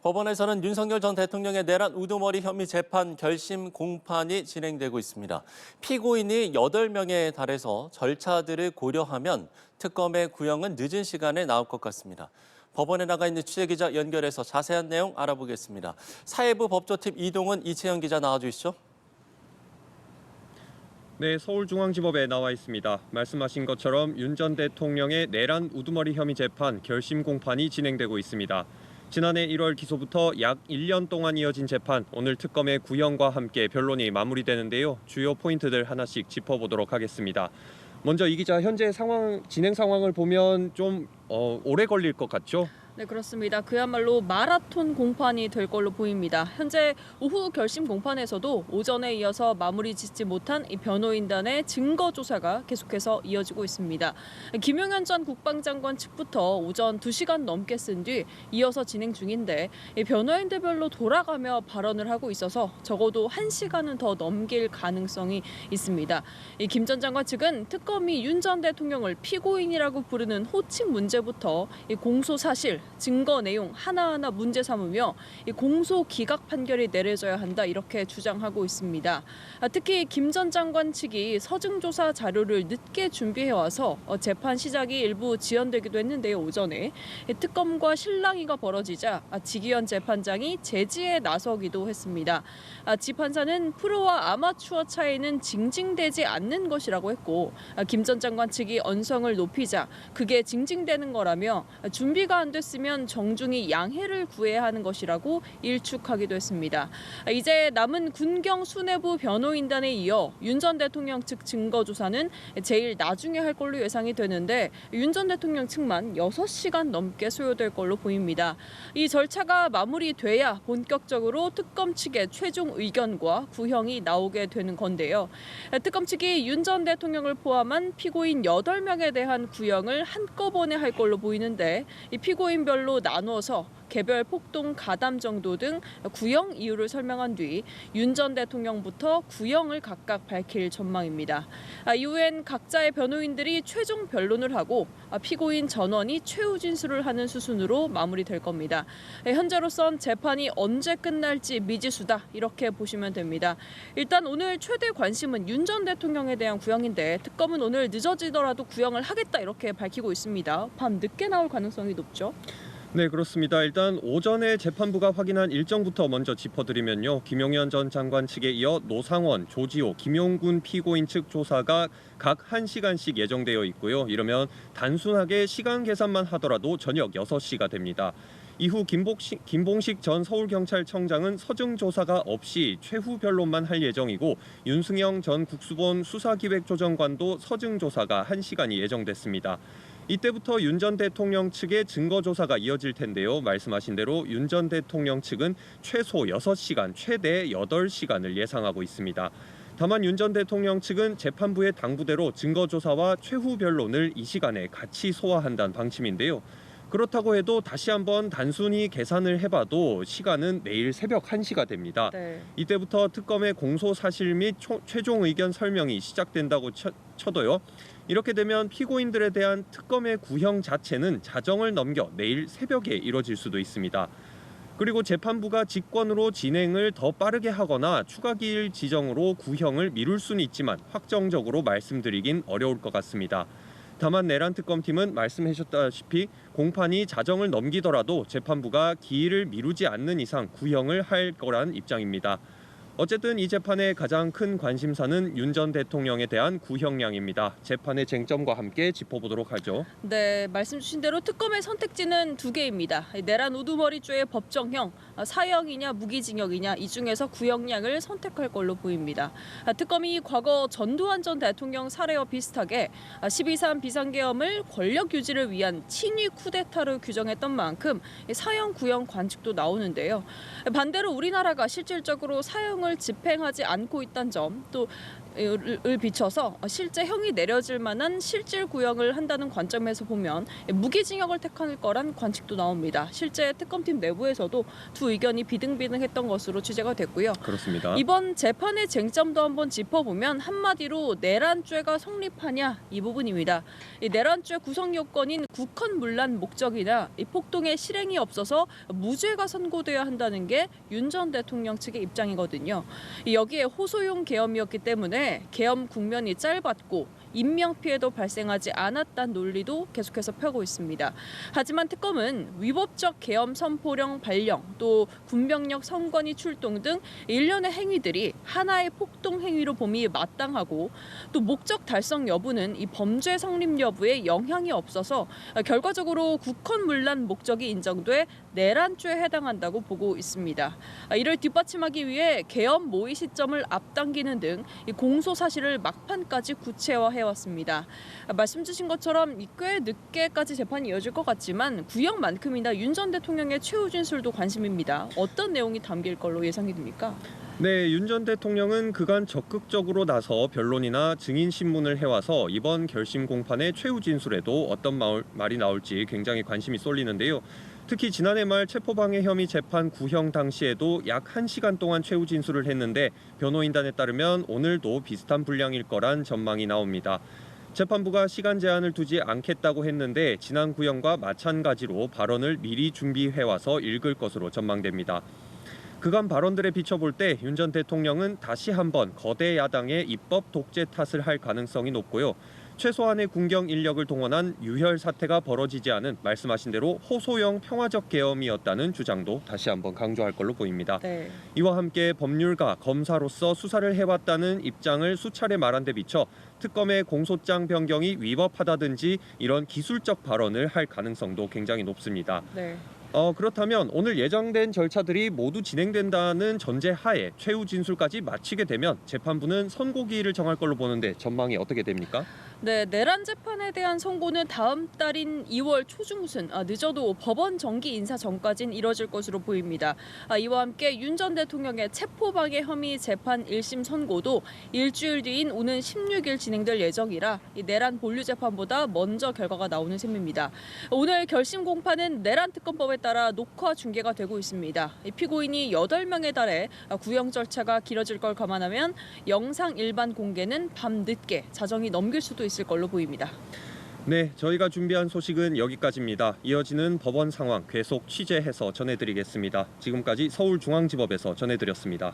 법원에서는 윤석열 전 대통령의 내란 우두머리 혐의 재판 결심 공판이 진행되고 있습니다. 피고인이 8명에 달해서 절차들을 고려하면 특검의 구형은 늦은 시간에 나올 것 같습니다. 법원에 나가 있는 취재기자 연결해서 자세한 내용 알아보겠습니다. 사회부 법조팀 이동훈, 이채영 기자 나와주시죠. 네, 서울중앙지법에 나와 있습니다. 말씀하신 것처럼 윤 전 대통령의 내란 우두머리 혐의 재판 결심 공판이 진행되고 있습니다. 지난해 1월 기소부터 약 1년 동안 이어진 재판, 오늘 특검의 구형과 함께 변론이 마무리되는데요. 주요 포인트들 하나씩 짚어보도록 하겠습니다. 먼저 이 기자, 현재 진행 상황을 보면 좀 오래 걸릴 것 같죠? 네, 그렇습니다. 그야말로 마라톤 공판이 될 걸로 보입니다. 현재 오후 결심 공판에서도 오전에 이어서 마무리 짓지 못한 이 변호인단의 증거 조사가 계속해서 이어지고 있습니다. 김용현 전 국방장관 측부터 오전 2시간 넘게 쓴 뒤 이어서 진행 중인데 이 변호인들별로 돌아가며 발언을 하고 있어서 적어도 1시간은 더 넘길 가능성이 있습니다. 이 김 전 장관 측은 특검이 윤 전 대통령을 피고인이라고 부르는 호칭 문제부터 이 공소 사실, 증거 내용 하나하나 문제 삼으며 공소 기각 판결이 내려져야 한다 이렇게 주장하고 있습니다. 특히 김 전 장관 측이 서증조사 자료를 늦게 준비해와서 재판 시작이 일부 지연되기도 했는데요. 오전에 특검과 실랑이가 벌어지자 지기현 재판장이 제지에 나서기도 했습니다. 지 판사는 프로와 아마추어 차이는 징징대지 않는 것이라고 했고 김 전 장관 측이 언성을 높이자 그게 징징대는 거라며 준비가 안 됐으면 정중히 양해를 구해야 하는 것이라고 일축하기도 했습니다. 이제 남은 군경 수뇌부 변호인단에 이어 윤 전 대통령 측 증거 조사는 제일 나중에 할 걸로 예상이 되는데 윤 전 대통령 측만 6시간 넘게 소요될 걸로 보입니다. 이 절차가 마무리돼야 본격적으로 특검 측의 최종 의견과 구형이 나오게 되는 건데요. 특검 측이 윤 전 대통령을 포함한 피고인 8명에 대한 구형을 한꺼번에 할 걸로 보이는데 이 피고인별로 나누어서 개별 폭동 가담 정도 등 구형 이유를 설명한 뒤 윤 전 대통령부터 구형을 각각 밝힐 전망입니다. 이후엔 각자의 변호인들이 최종 변론을 하고 피고인 전원이 최후 진술을 하는 수순으로 마무리될 겁니다. 현재로선 재판이 언제 끝날지 미지수다 이렇게 보시면 됩니다. 일단 오늘 최대 관심은 윤 전 대통령에 대한 구형인데 특검은 오늘 늦어지더라도 구형을 하겠다 이렇게 밝히고 있습니다. 밤 늦게 나올 가능성이 높죠. 네, 그렇습니다. 일단 오전에 재판부가 확인한 일정부터 먼저 짚어드리면요. 김용현 전 장관 측에 이어 노상원, 조지호, 김용군 피고인 측 조사가 각 1시간씩 예정되어 있고요. 이러면 단순하게 시간 계산만 하더라도 저녁 6시가 됩니다. 이후 김봉식 전 서울경찰청장은 서증 조사가 없이 최후 변론만 할 예정이고 윤승영 전 국수본 수사기획조정관도 서증 조사가 1시간이 예정됐습니다. 이때부터 윤 전 대통령 측의 증거 조사가 이어질 텐데요. 말씀하신 대로 윤 전 대통령 측은 최소 6시간, 최대 8시간을 예상하고 있습니다. 다만 윤 전 대통령 측은 재판부의 당부대로 증거 조사와 최후 변론을 이 시간에 같이 소화한다는 방침인데요. 그렇다고 해도 다시 한번 단순히 계산을 해봐도 시간은 내일 새벽 1시가 됩니다. 네. 이때부터 특검의 공소 사실 및 최종 의견 설명이 시작된다고 쳐도요. 이렇게 되면 피고인들에 대한 특검의 구형 자체는 자정을 넘겨 내일 새벽에 이뤄질 수도 있습니다. 그리고 재판부가 직권으로 진행을 더 빠르게 하거나 추가 기일 지정으로 구형을 미룰 수는 있지만 확정적으로 말씀드리긴 어려울 것 같습니다. 다만 내란 특검팀은 말씀하셨다시피 공판이 자정을 넘기더라도 재판부가 기일을 미루지 않는 이상 구형을 할 거란 입장입니다. 어쨌든 이 재판의 가장 큰 관심사는 윤 전 대통령에 대한 구형량입니다. 재판의 쟁점과 함께 짚어보도록 하죠. 네, 말씀 주신 대로 특검의 선택지는 2개입니다. 내란 우두머리죄의 법정형, 사형이냐 무기징역이냐 이 중에서 구형량을 선택할 걸로 보입니다. 특검이 과거 전두환 전 대통령 사례와 비슷하게 12.3 비상계엄을 권력 유지를 위한 친위 쿠데타로 규정했던 만큼 사형 구형 관측도 나오는데요. 반대로 우리나라가 실질적으로 사형을 집행하지 않고 있다는 점, 또 을 비춰서 실제 형이 내려질 만한 실질 구형을 한다는 관점에서 보면 무기징역을 택할 거란 관측도 나옵니다. 실제 특검팀 내부에서도 두 의견이 비등비등했던 것으로 취재가 됐고요. 그렇습니다. 이번 재판의 쟁점도 한번 짚어보면 한마디로 내란죄가 성립하냐 이 부분입니다. 이 내란죄 구성 요건인 국헌문란 목적이나 이 폭동의 실행이 없어서 무죄가 선고돼야 한다는 게 윤 전 대통령 측의 입장이거든요. 여기에 호소용 계엄이었기 때문에 계엄 국면이 짧았고 인명피해도 발생하지 않았다는 논리도 계속해서 펴고 있습니다. 하지만 특검은 위법적 계엄 선포령 발령, 또 군병력 선관위 출동 등 일련의 행위들이 하나의 폭동 행위로 봄이 마땅하고 또 목적 달성 여부는 이 범죄 성립 여부에 영향이 없어서 결과적으로 국헌문란 목적이 인정돼 내란죄에 해당한다고 보고 있습니다. 이를 뒷받침하기 위해 계엄 모의 시점을 앞당기는 등 공소 사실을 막판까지 구체화해왔습니다. 말씀 주신 것처럼 꽤 늦게까지 재판이 이어질 것 같지만 구형만큼이나 윤 전 대통령의 최후 진술도 관심입니다. 어떤 내용이 담길 걸로 예상이 됩니까? 네, 윤 전 대통령은 그간 적극적으로 나서 변론이나 증인 신문을 해와서 이번 결심 공판의 최후 진술에도 어떤 말이 나올지 굉장히 관심이 쏠리는데요. 특히 지난해 말 체포방해 혐의 재판 구형 당시에도 약 1시간 동안 최후 진술을 했는데 변호인단에 따르면 오늘도 비슷한 분량일 거란 전망이 나옵니다. 재판부가 시간 제한을 두지 않겠다고 했는데 지난 구형과 마찬가지로 발언을 미리 준비해와서 읽을 것으로 전망됩니다. 그간 발언들에 비춰볼 때 윤 전 대통령은 다시 한번 거대 야당의 입법 독재 탓을 할 가능성이 높고요. 최소한의 군경 인력을 동원한 유혈 사태가 벌어지지 않은 말씀하신 대로 호소형 평화적 계엄이었다는 주장도 다시 한번 강조할 걸로 보입니다. 네. 이와 함께 법률가, 검사로서 수사를 해왔다는 입장을 수차례 말한 데 비춰 특검의 공소장 변경이 위법하다든지 이런 기술적 발언을 할 가능성도 굉장히 높습니다. 네. 그렇다면 오늘 예정된 절차들이 모두 진행된다는 전제 하에 최후 진술까지 마치게 되면 재판부는 선고기일을 정할 걸로 보는데 전망이 어떻게 됩니까? 네, 내란 재판에 대한 선고는 다음 달인 2월 초중순, 늦어도 법원 정기 인사 전까지는 이뤄질 것으로 보입니다. 이와 함께 윤 전 대통령의 체포방해 혐의 재판 1심 선고도 일주일 뒤인 오는 16일 진행될 예정이라 이 내란 본류 재판보다 먼저 결과가 나오는 셈입니다. 오늘 결심 공판은 내란 특검법에 따라 녹화 중계가 되고 있습니다. 피고인이 8명에 달해 구형 절차가 길어질 걸 감안하면 영상 일반 공개는 밤 늦게 자정이 넘길 수도 있을 걸로 보입니다. 네, 저희가 준비한 소식은 여기까지입니다. 이어지는 법원 상황 계속 취재해서 전해드리겠습니다. 지금까지 서울중앙지법에서 전해드렸습니다.